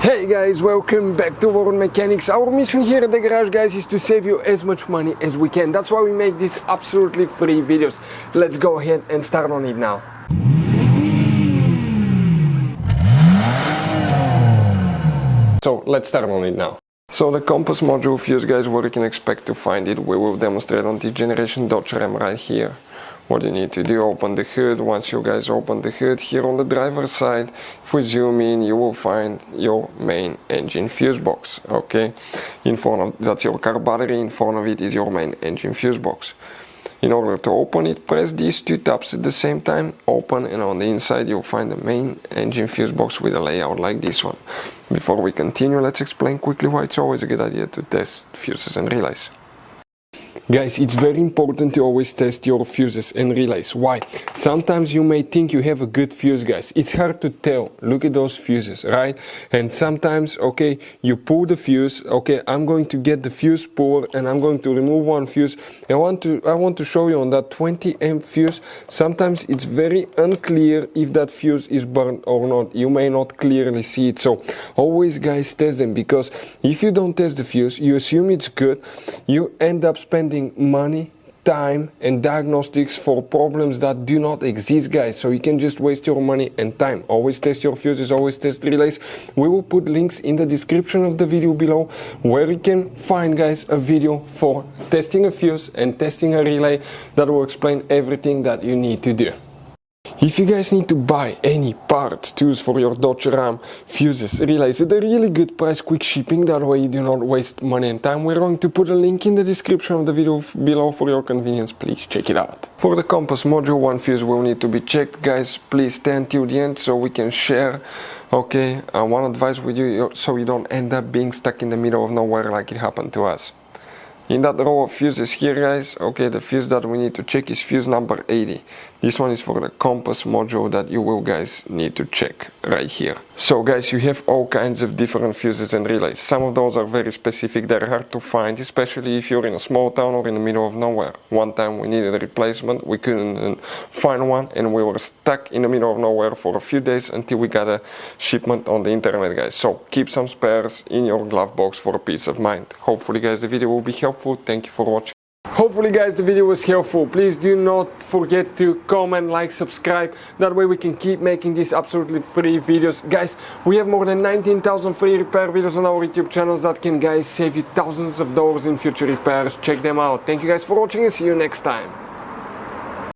Hey guys, welcome back to World Mechanics. Our mission here at the garage, guys, is to save you as much money as we can. That's why we make these absolutely free videos. Let's go ahead and start on it now. So let's start on it now. So the COMPAS module fuse, guys, where you can expect to find it, we will demonstrate on this generation Dodge Ram right here. What you need to do, open the hood. Once you guys open the hood, here on the driver's side, if we zoom in, you will find your main engine fuse box. Okay, in front of that's your car battery, in front of it is your main engine fuse box. In order to open it, press these two tabs at the same time, open, and on the inside you'll find the main engine fuse box with a layout like this one. Before we continue, let's explain quickly why it's always a good idea to test fuses and relays. Guys, it's very important to always test your fuses and relays. Why? Sometimes you may think you have a good fuse, guys. It's hard to tell. Look at those fuses, right? And sometimes, okay, you pull the fuse. Okay, I'm going to get the fuse pulled and I'm going to remove one fuse. I want to show you on that 20 amp fuse. Sometimes it's very unclear if that fuse is burned or not. You may not clearly see it. So always, guys, test them, because if you don't test the fuse, you assume it's good. You end up spending money, time and diagnostics for problems that do not exist, guys. So you can just waste your money and time. Always test your fuses, always test relays. We will put links in the description of the video below where you can find, guys, a video for testing a fuse and testing a relay that will explain everything that you need to do. If you guys need to buy any parts, tools for your Dodge Ram, fuses, relays at a really good price, quick shipping, that way you do not waste money and time, we're going to put a link in the description of the video below for your convenience. Please check it out. For the COMPAS module, one fuse will need to be checked, guys. Please stay until the end so we can share. Okay, one advice with you, so you don't end up being stuck in the middle of nowhere like it happened to us. In that row of fuses here, guys, okay, the fuse that we need to check is fuse number 80. This one is for the COMPAS module that you will, guys, need to check right here. So, guys, you have all kinds of different fuses and relays. Some of those are very specific, they're hard to find, especially if you're in a small town or in the middle of nowhere. One time we needed a replacement, we couldn't find one, and we were stuck in the middle of nowhere for a few days until we got a shipment on the internet, guys. So keep some spares in your glove box for peace of mind. Hopefully, guys, the video will be helpful. Thank you for watching. Hopefully, guys, the video was helpful. Please do not forget to comment, like, subscribe. That way we can keep making these absolutely free videos. Guys, we have more than 19,000 free repair videos on our YouTube channels that can, guys, save you thousands of dollars in future repairs. Check them out. Thank you guys for watching and see you next time.